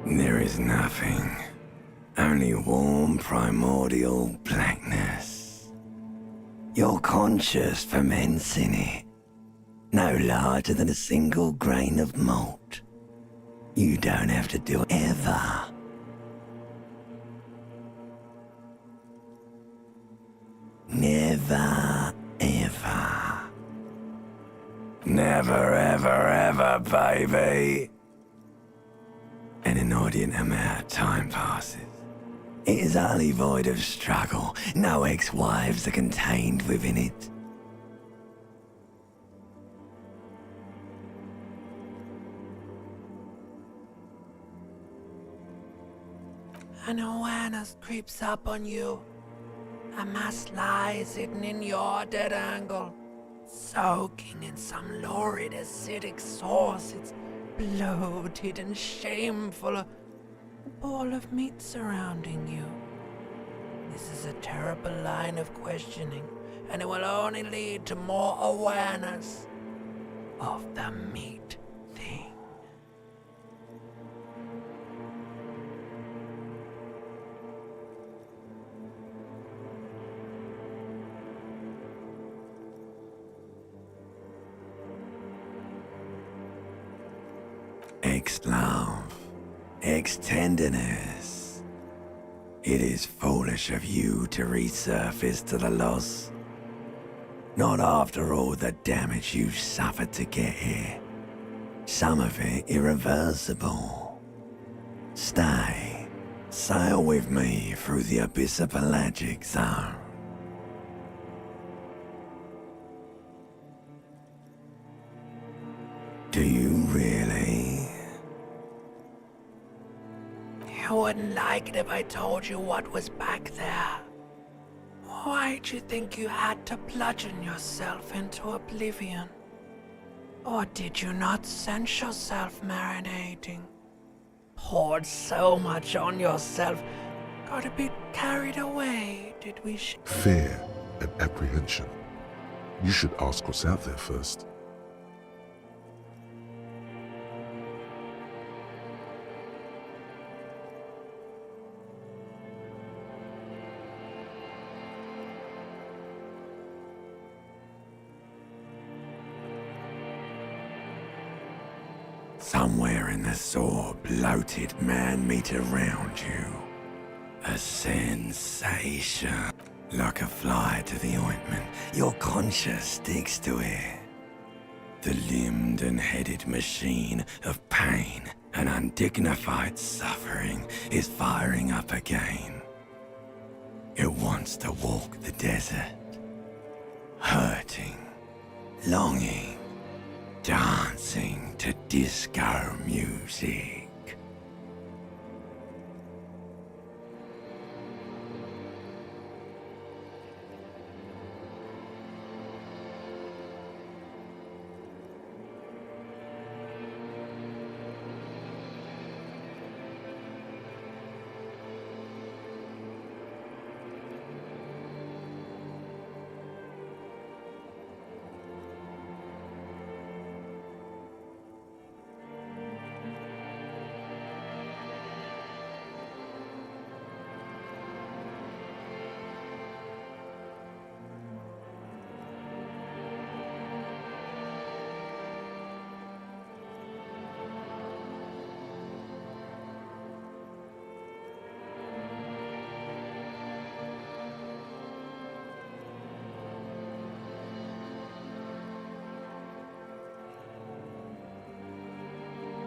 There is nothing. Only warm primordial blackness. Your conscious ferments in it. No larger than a single grain of malt. You don't have to do it ever. Never, ever. Never, ever, ever, baby. An inordinate amount of time passes. It is utterly void of struggle. No ex-wives are contained within it. An awareness creeps up on you. A mass lies hidden in your dead angle, soaking in some lurid acidic sauce. It's bloated and shameful, a ball of meat surrounding you. This is a terrible line of questioning, and it will only lead to more awareness of the meat thing. Ex-love, ex-tenderness. It is foolish of you to resurface to the loss. Not after all the damage you suffered to get here. Some of it irreversible. Stay. Sail with me through the abyssopelagic zone. Do you really? You wouldn't like it if I told you what was back there. Why'd you think you had to bludgeon yourself into oblivion? Or did you not sense yourself marinating? Poured so much on yourself, got a bit carried away, did we? Fear and apprehension. You should ask what's out there first. Somewhere in the sore, bloated man-meat around you. A sensation. Like a fly to the ointment, your conscience sticks to it. The limbed and headed machine of pain and undignified suffering is firing up again. It wants to walk the desert, hurting, longing, dancing to disco music.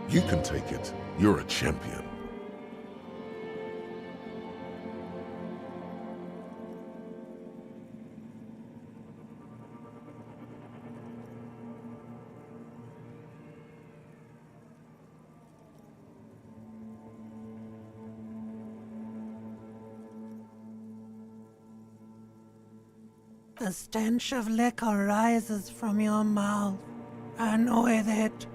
You can take it. You're a champion. The stench of liquor rises from your mouth, and with it,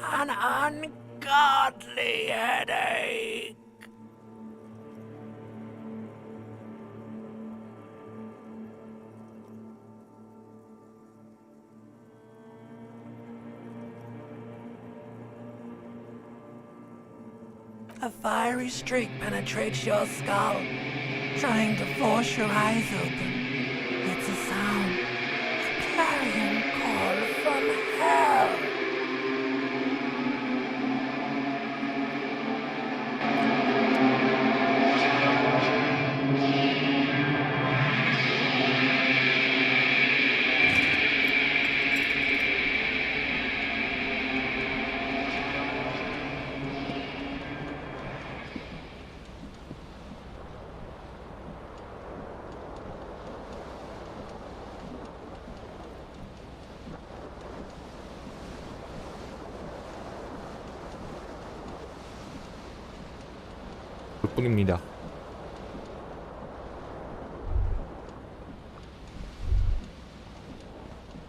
an ungodly headache. A fiery streak penetrates your skull, trying to force your eyes open. It's a sound, a clarion call from hell. 뿐입니다.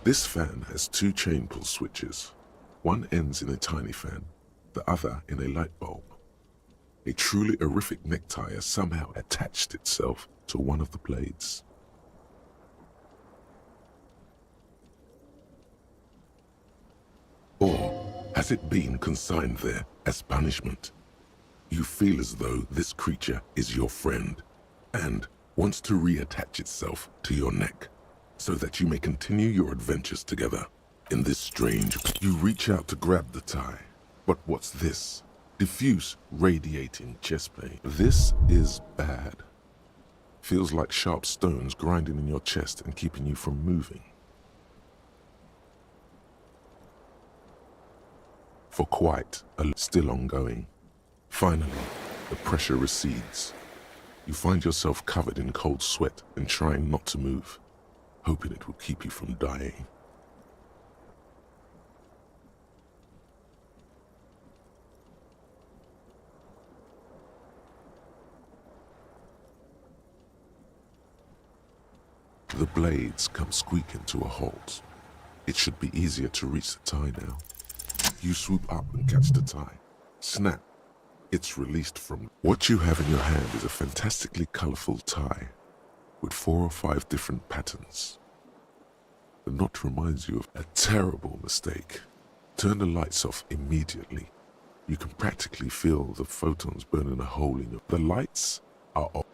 This fan has two chain pull switches. One ends in a tiny fan, the other in a light bulb. A truly horrific necktie has somehow attached itself to one of the blades. Or has it been consigned there as punishment? You feel as though this creature is your friend and wants to reattach itself to your neck so that you may continue your adventures together. In this strange, you reach out to grab the tie. But what's this? Diffuse, radiating chest pain. This is bad. Feels like sharp stones grinding in your chest and keeping you from moving. For quite a still ongoing. Finally, the pressure recedes. You find yourself covered in cold sweat and trying not to move, hoping it will keep you from dying. The blades come squeaking to a halt. It should be easier to reach the tie now. You swoop up and catch the tie. Snap. It's released from. What you have in your hand is a fantastically colorful tie with 4 or 5 different patterns. The knot reminds you of a terrible mistake. Turn the lights off immediately. You can practically feel the photons burning a hole in your. The lights are off.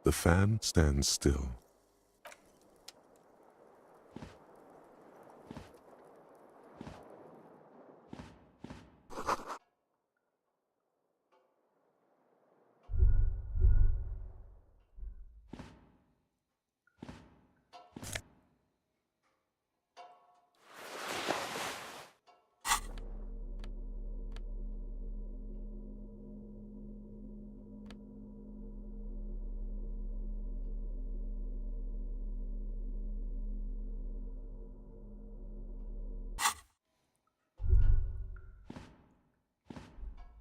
The fan stands still.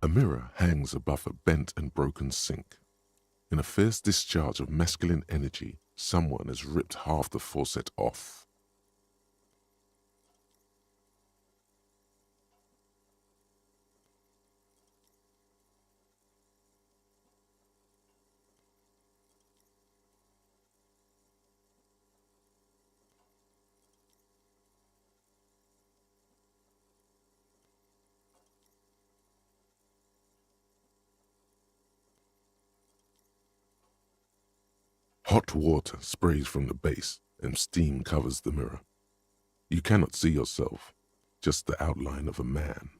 A mirror hangs above a bent and broken sink. In a fierce discharge of masculine energy, someone has ripped half the faucet off. Hot water sprays from the base and steam covers the mirror. You cannot see yourself, just the outline of a man.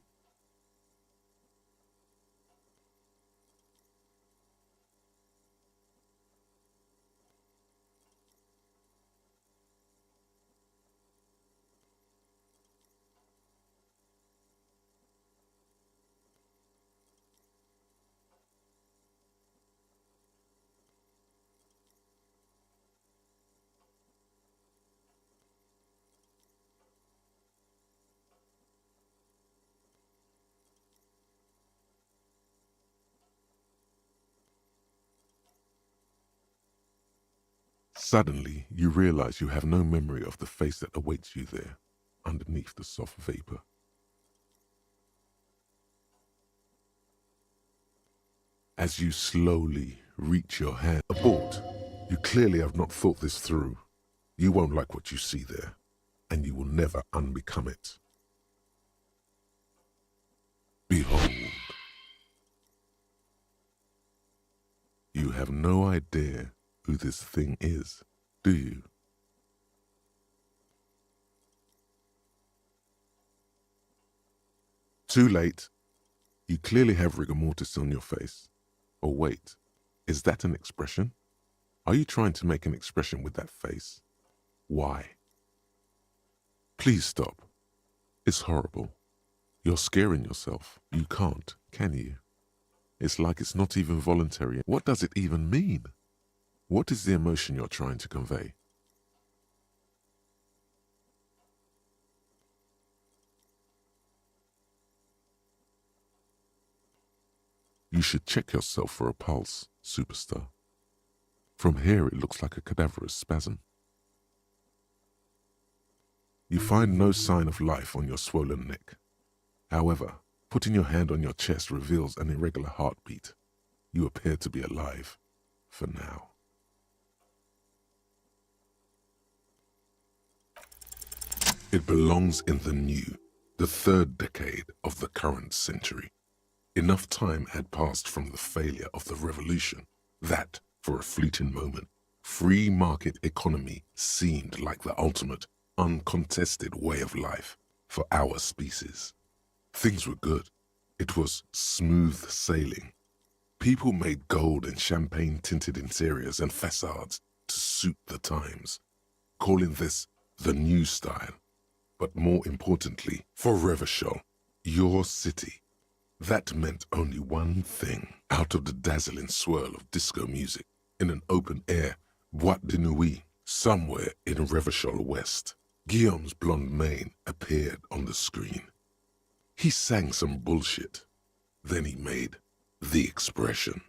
Suddenly, you realize you have no memory of the face that awaits you there, underneath the soft vapor. As you slowly reach your hand, abort. You clearly have not thought this through. You won't like what you see there, and you will never unbecome it. Behold. You have no idea who this thing is, do you? Too late. You clearly have rigor mortis on your face. Or wait, is that an expression? Are you trying to make an expression with that face? Why? Please stop. It's horrible. You're scaring yourself. You can't, can you? It's like it's not even voluntary. What does it even mean? What is the emotion you're trying to convey? You should check yourself for a pulse, superstar. From here it looks like a cadaverous spasm. You find no sign of life on your swollen neck. However, putting your hand on your chest reveals an irregular heartbeat. You appear to be alive, for now. It belongs in the new, the third decade of the current century. Enough time had passed from the failure of the revolution that, for a fleeting moment, free market economy seemed like the ultimate, uncontested way of life for our species. Things were good. It was smooth sailing. People made gold and champagne-tinted interiors and facades to suit the times, calling this the new style. But more importantly, for Revachol, your city, that meant only one thing. Out of the dazzling swirl of disco music, in an open-air boîte de nuit, somewhere in Revachol West, Guillaume's blonde mane appeared on the screen. He sang some bullshit. Then he made the expression.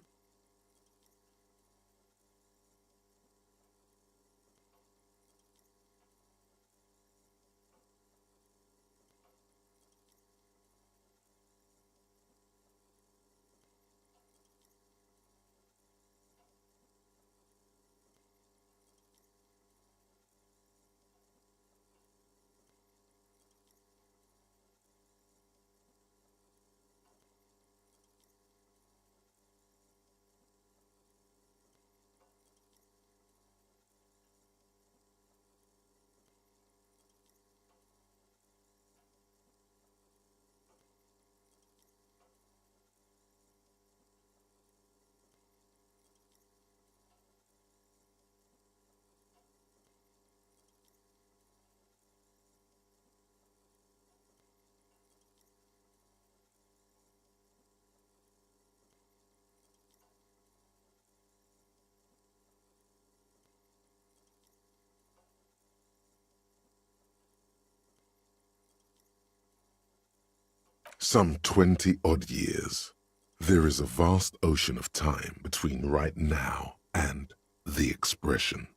Some 20-odd years. There is a vast ocean of time between right now and the expression.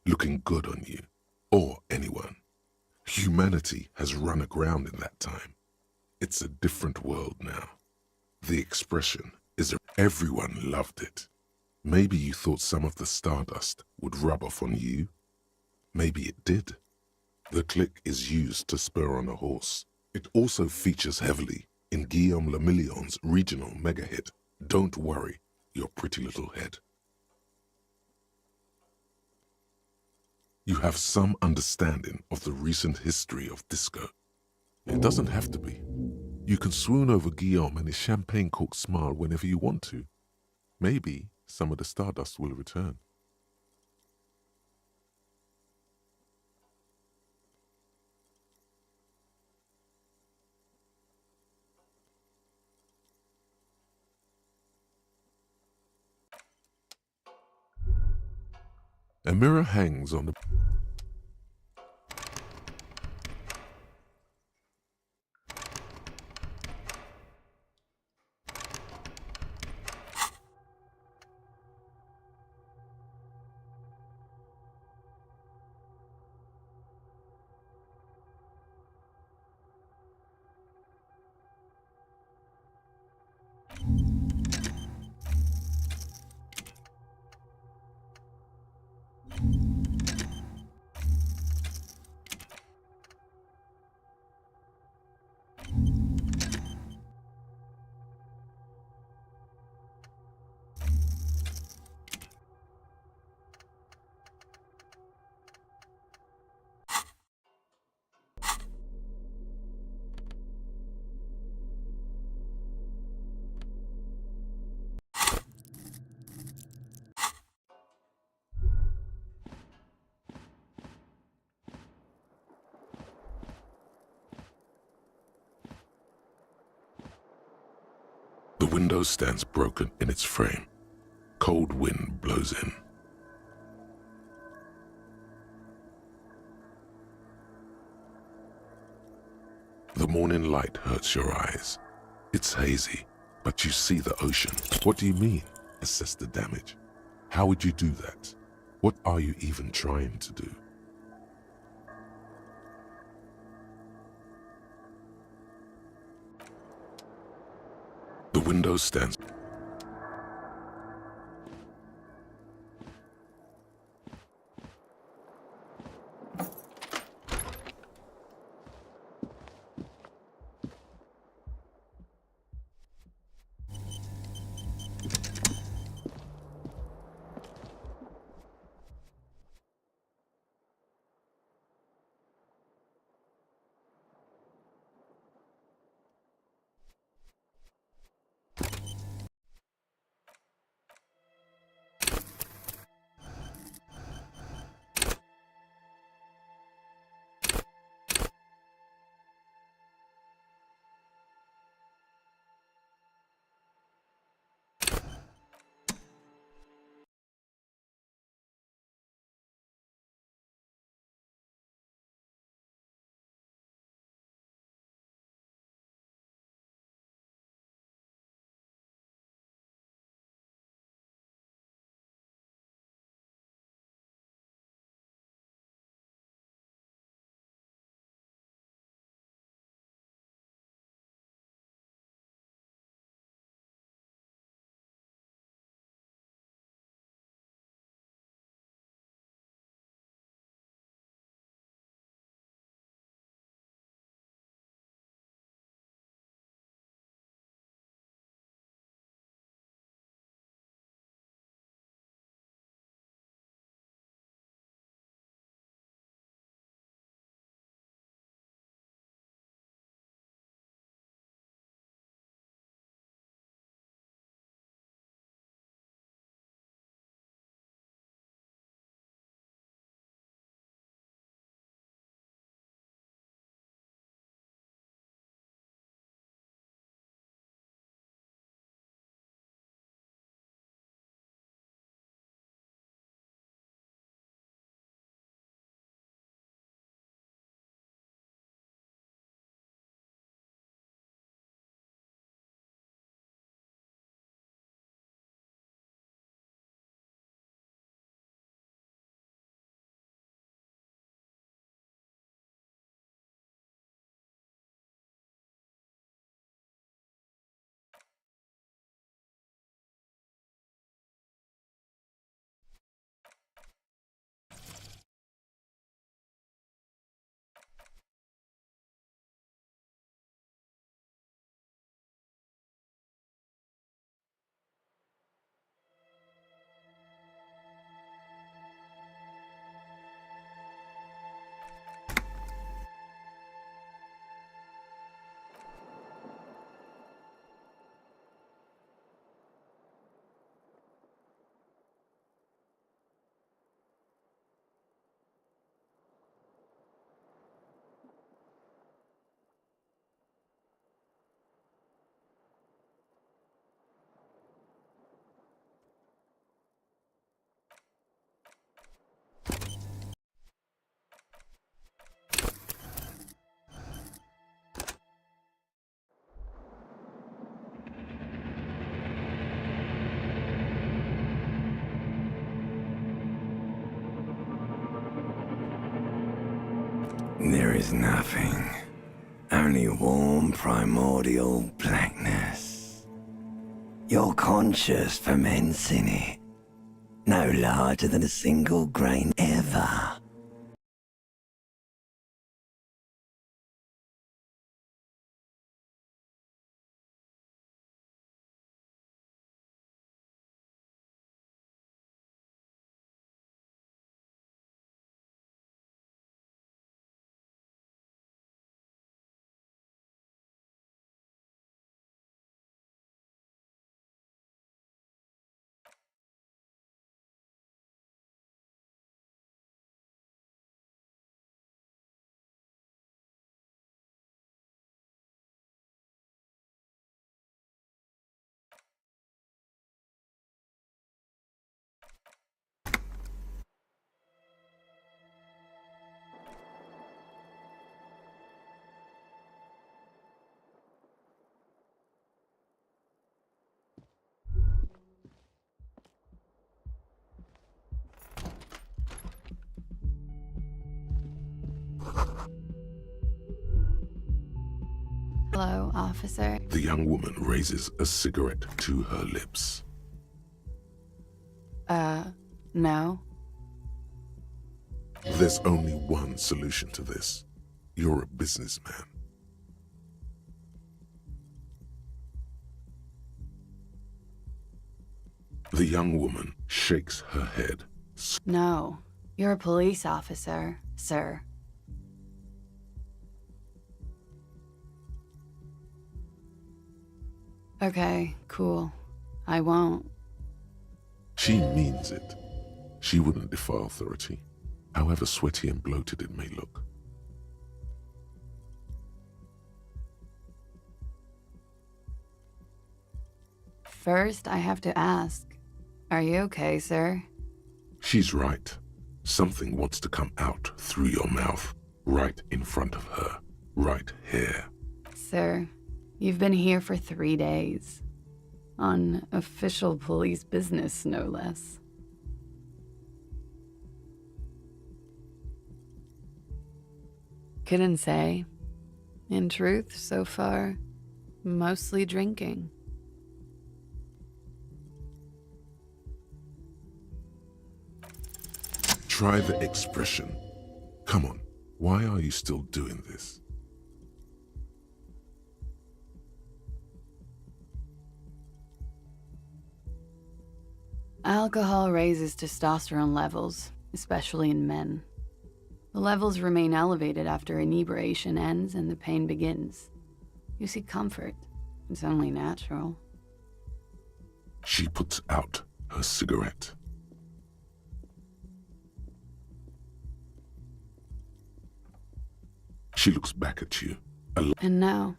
Looking good on you, or anyone. Humanity has run aground in that time. It's a different world now. The expression is everyone loved it. Maybe you thought some of the stardust would rub off on you. Maybe it did. The click is used to spur on a horse. It also features heavily in Guillaume Le Million's regional mega hit, Don't Worry, Your Pretty Little Head. You have some understanding of the recent history of disco. It doesn't have to be. You can swoon over Guillaume and his champagne-corked smile whenever you want to. Maybe some of the stardust will return. A mirror hangs on the... The window stands broken in its frame. Cold wind blows in. The morning light hurts your eyes. It's hazy, but you see the ocean. What do you mean? Assess the damage. How would you do that? What are you even trying to do? The window stands. There is nothing. Only warm primordial blackness. Your conscious ferments in it. No larger than a single grain ever. Hello, officer. The young woman raises a cigarette to her lips. No. There's only one solution to this. You're a businessman. The young woman shakes her head. No. You're a police officer, sir. Okay, cool. I won't. She means it. She wouldn't defy authority, however sweaty and bloated it may look. First, I have to ask. Are you okay, sir? She's right. Something wants to come out through your mouth, right in front of her, right here. Sir, you've been here for 3 days. On official police business, no less. Couldn't say. In truth, so far, mostly drinking. Try the expression. Come on, why are you still doing this? Alcohol raises testosterone levels, especially in men. The levels remain elevated after inebriation ends and the pain begins. You seek comfort. It's only natural. She puts out her cigarette. She looks back at you. And now,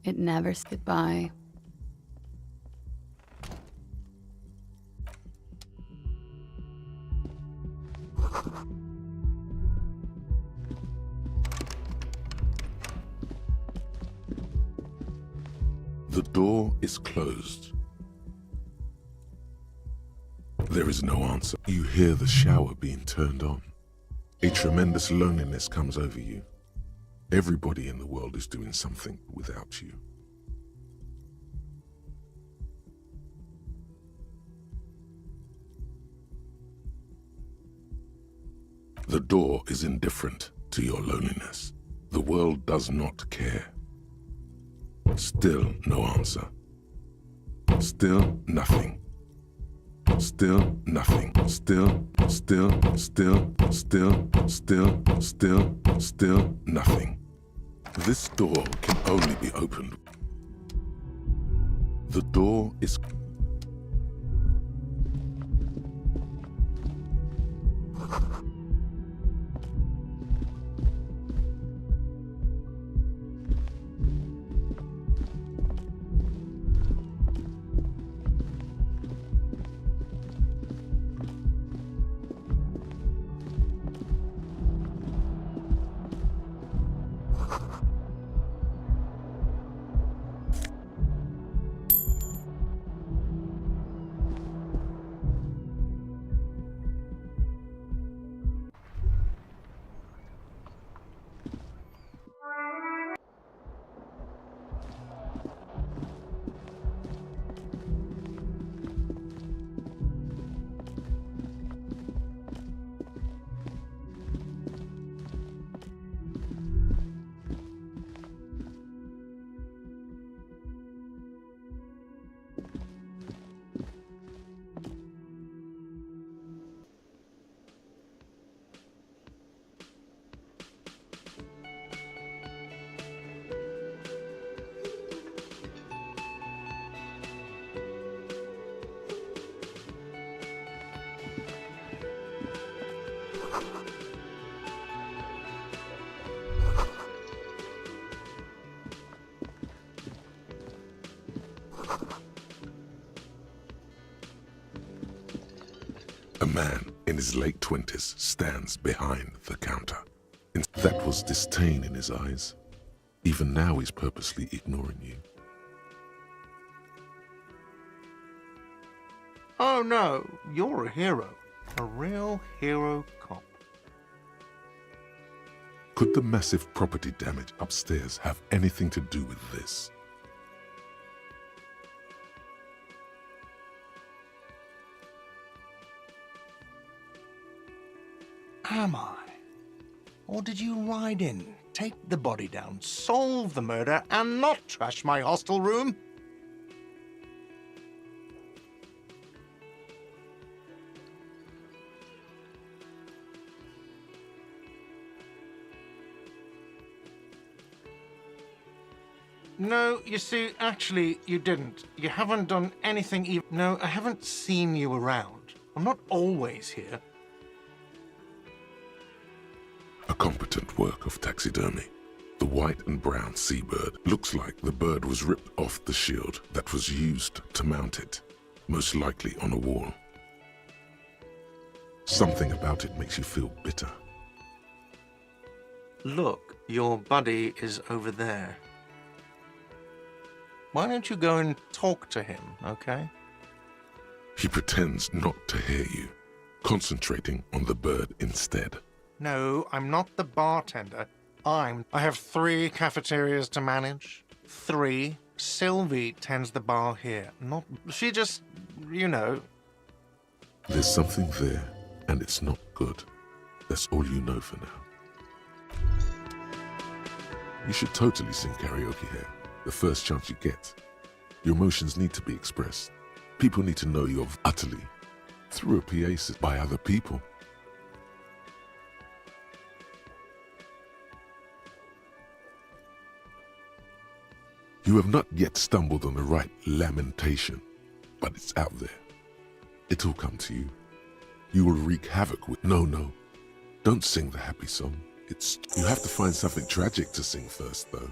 it never says goodbye. The door is closed. There is no answer. You hear the shower being turned on. A tremendous loneliness comes over you. Everybody in the world is doing something without you. The door is indifferent to your loneliness. The world does not care. Still no answer. Still nothing. Still nothing. Still nothing. This door can only be opened. The door is... A man in his late 20s stands behind the counter. That was disdain in his eyes. Even now he's purposely ignoring you. Oh no, you're a hero. A real hero cop. Could the massive property damage upstairs have anything to do with this? Am I? Or did you ride in, take the body down, solve the murder, and not trash my hostel room? No, you see, actually, you didn't. You haven't done anything even... No, I haven't seen you around. I'm not always here. A competent work of taxidermy. The white and brown seabird looks like the bird was ripped off the shield that was used to mount it, most likely on a wall. Something about it makes you feel bitter. Look, your buddy is over there. Why don't you go and talk to him, okay? He pretends not to hear you, concentrating on the bird instead. No, I'm not the bartender. I have 3 cafeterias to manage. 3. Sylvie tends the bar here. Not... She just... you know. There's something there, and it's not good. That's all you know for now. You should totally sing karaoke here, the first chance you get. Your emotions need to be expressed. People need to know you're utterly through a PA system by other people. You have not yet stumbled on the right lamentation, but it's out there. It'll come to you. You will wreak havoc with... No. Don't sing the happy song. You have to find something tragic to sing first, though.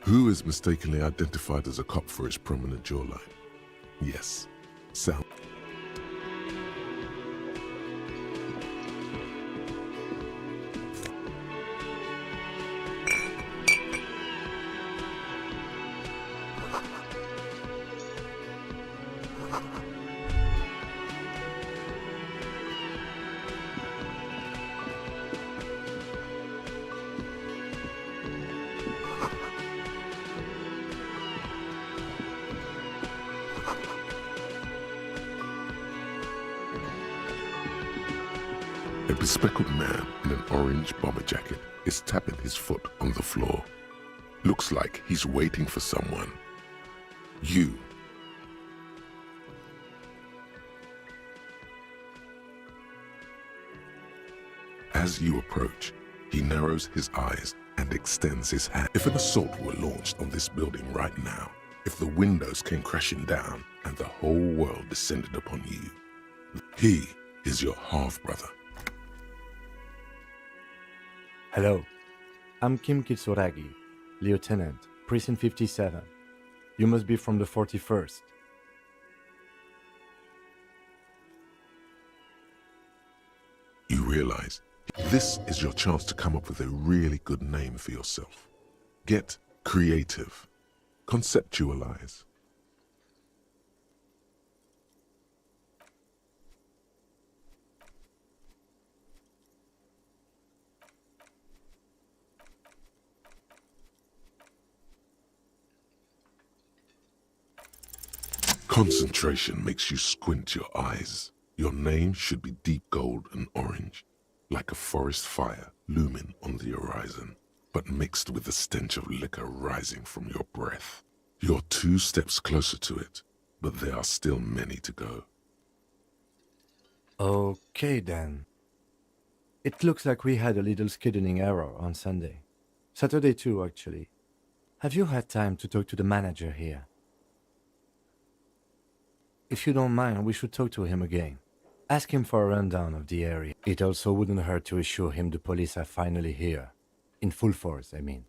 Who is mistakenly identified as a cop for his prominent jawline? Yes, sound. A bespectacled man in an orange bomber jacket is tapping his foot on the floor. Looks like he's waiting for someone. You. As you approach, he narrows his eyes and extends his hand. If an assault were launched on this building right now, if the windows came crashing down and the whole world descended upon you, he is your half-brother. Hello, I'm Kim Kitsuragi, Lieutenant, Precinct 57. You must be from the 41st. You realize this is your chance to come up with a really good name for yourself. Get creative. Conceptualize. Concentration makes you squint your eyes. Your name should be deep gold and orange, like a forest fire looming on the horizon, but mixed with the stench of liquor rising from your breath. You're 2 steps closer to it, but there are still many to go. Okay then. It looks like we had a little scheduling error on Sunday. Saturday too, actually. Have you had time to talk to the manager here? If you don't mind, we should talk to him again. Ask him for a rundown of the area. It also wouldn't hurt to assure him the police are finally here. In full force, I mean.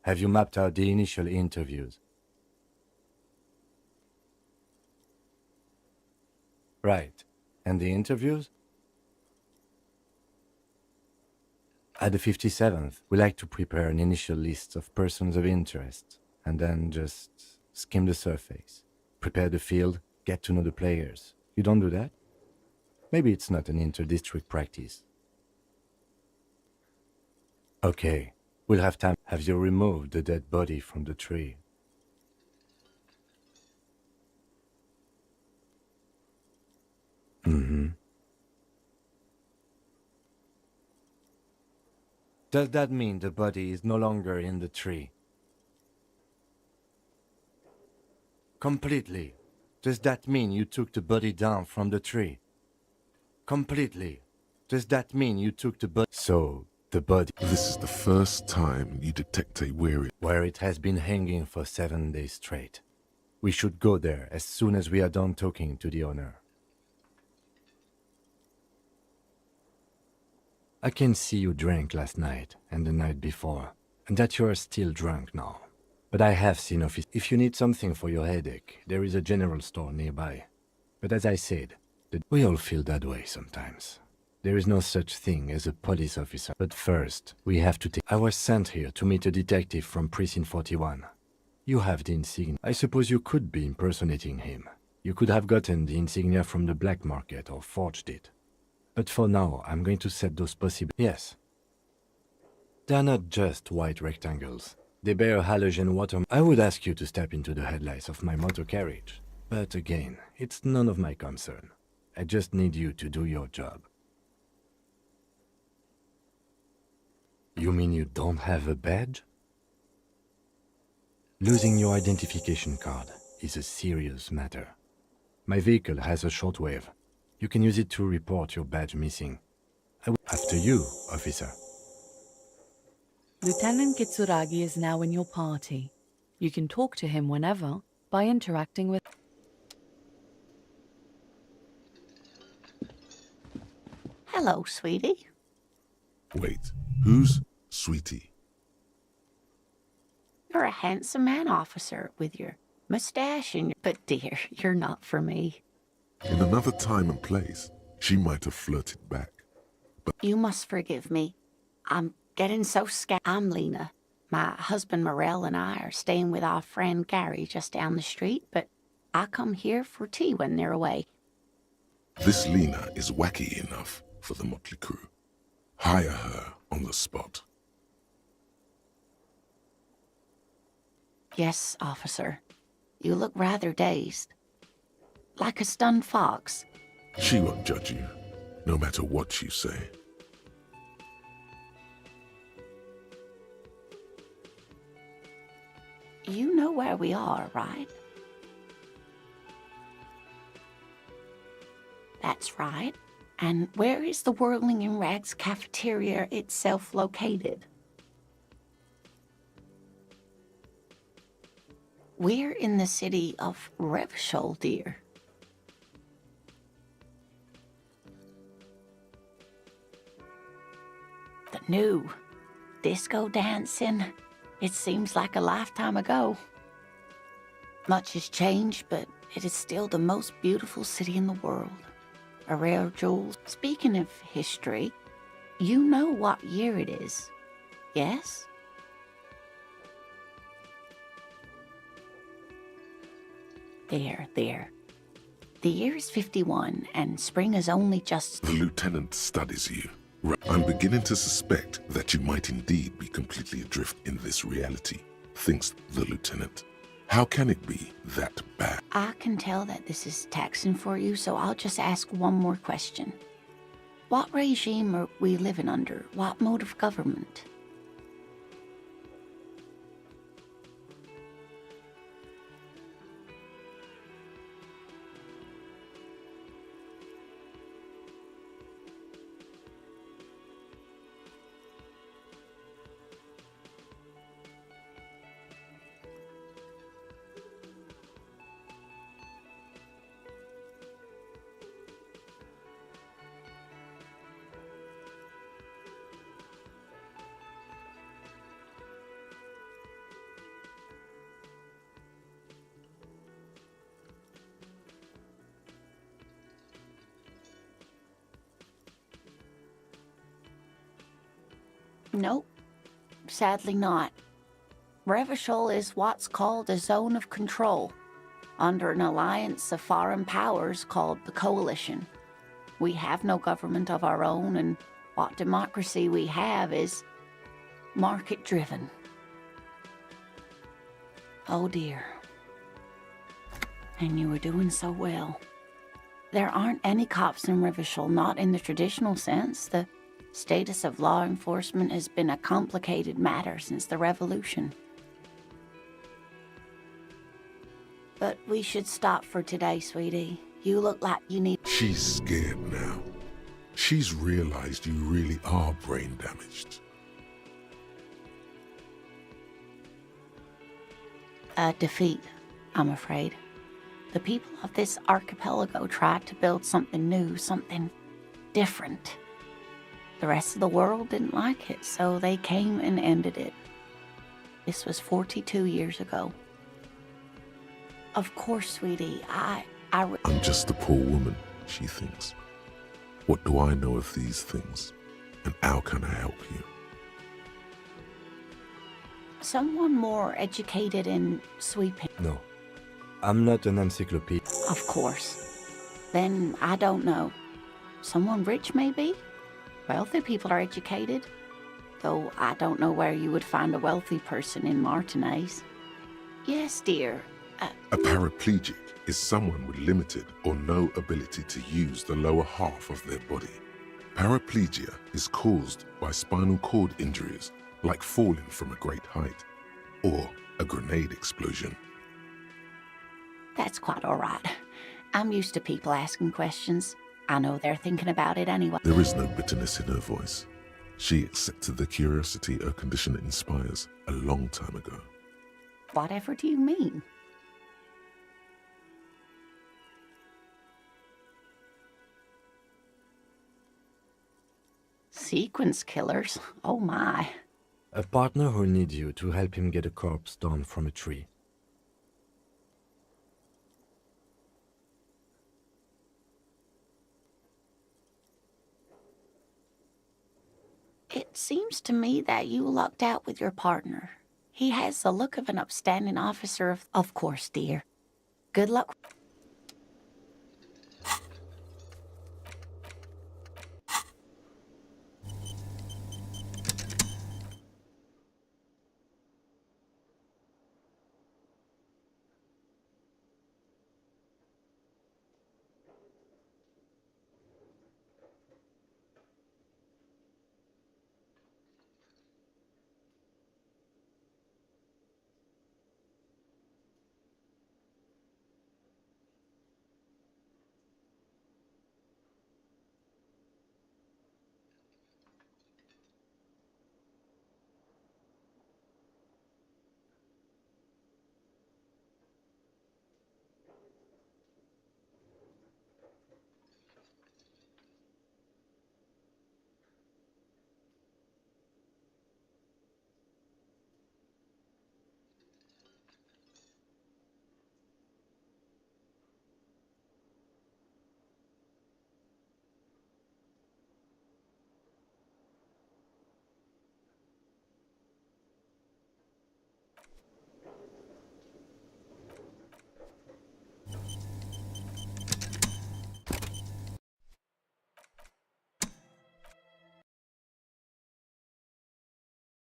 Have you mapped out the initial interviews? Right. And the interviews? At the 57th, we like to prepare an initial list of persons of interest, and then just skim the surface. Prepare the field, get to know the players. You don't do that? Maybe it's not an inter-district practice. Okay, we'll have time. Have you removed the dead body from the tree? Mm-hmm. Does that mean the body is no longer in the tree? Completely. Does that mean you took the body down from the tree? Completely. Does that mean you took the body? So, the body... This is the first time you detect a weary... Where it has been hanging for 7 days straight. We should go there as soon as we are done talking to the owner. I can see you drank last night and the night before, and that you are still drunk now. But I have seen office. If you need something for your headache, there is a general store nearby. But as I said, we all feel that way sometimes. There is no such thing as a police officer. But first, we have to take... I was sent here to meet a detective from Precinct 41. You have the insignia. I suppose you could be impersonating him. You could have gotten the insignia from the black market or forged it. But for now, I'm going to set those possible... Yes. They're not just white rectangles. They bear halogen water... I would ask you to step into the headlights of my motor carriage. But again, it's none of my concern. I just need you to do your job. You mean you don't have a badge? Losing your identification card is a serious matter. My vehicle has a shortwave. You can use it to report your badge missing. After you, officer. Lieutenant Kitsuragi is now in your party. You can talk to him whenever by interacting with... Hello, sweetie. Wait, who's Sweetie? You're a handsome man, officer, with your mustache and your... But dear, you're not for me. In another time and place, she might have flirted back. But You must forgive me. I'm getting so scared. I'm Lena. My husband Morel and I are staying with our friend Gary just down the street, but I come here for tea when they're away. this Lena is wacky enough for the motley crew. Hire her on the spot. Yes, officer. You look rather dazed. Like a stunned fox. She won't judge you, no matter what you say. You know where we are, right? That's right. And where is the Whirling in Rags cafeteria itself located? We're in the city of Revachol, dear. The new disco dancing. It seems like a lifetime ago. Much has changed, but it is still the most beautiful city in the world. A rare jewel. Speaking of history, you know what year it is, yes? There. The year is 51, and spring is only just... The lieutenant studies you. I'm beginning to suspect that you might indeed be completely adrift in this reality, thinks the lieutenant. How can it be that bad? I can tell that this is taxing for you, so I'll just ask one more question. What regime are we living under? What mode of government? Nope. Sadly not. Revachol is what's called a zone of control, under an alliance of foreign powers called the Coalition. We have no government of our own, and what democracy we have is market-driven. Oh dear. And you were doing so well. There aren't any cops in Revachol, not in the traditional sense. The status of law enforcement has been a complicated matter since the revolution. But we should stop for today, sweetie. You look like you need... She's scared now. She's realized you really are brain damaged. A defeat, I'm afraid. The people of this archipelago tried to build something new, something different. The rest of the world didn't like it, so they came and ended it. This was 42 years ago. Of course, sweetie, I'm just a poor woman, she thinks. What do I know of these things? And how can I help you? Someone more educated in sweeping. No. I'm not an encyclopedia. Of course. Then I don't know. Someone rich, maybe? Wealthy people are educated. Though I don't know where you would find a wealthy person in Martinez. Yes, dear. A paraplegic is someone with limited or no ability to use the lower half of their body. Paraplegia is caused by spinal cord injuries, like falling from a great height, or a grenade explosion. That's quite all right. I'm used to people asking questions. I know they're thinking about it anyway. There is no bitterness in her voice. She accepted the curiosity her condition inspires a long time ago. Whatever do you mean? Sequence killers? Oh my. A partner who needs you to help him get a corpse down from a tree. It seems to me that you lucked out with your partner. He has the look of an upstanding officer of course, dear. Good luck.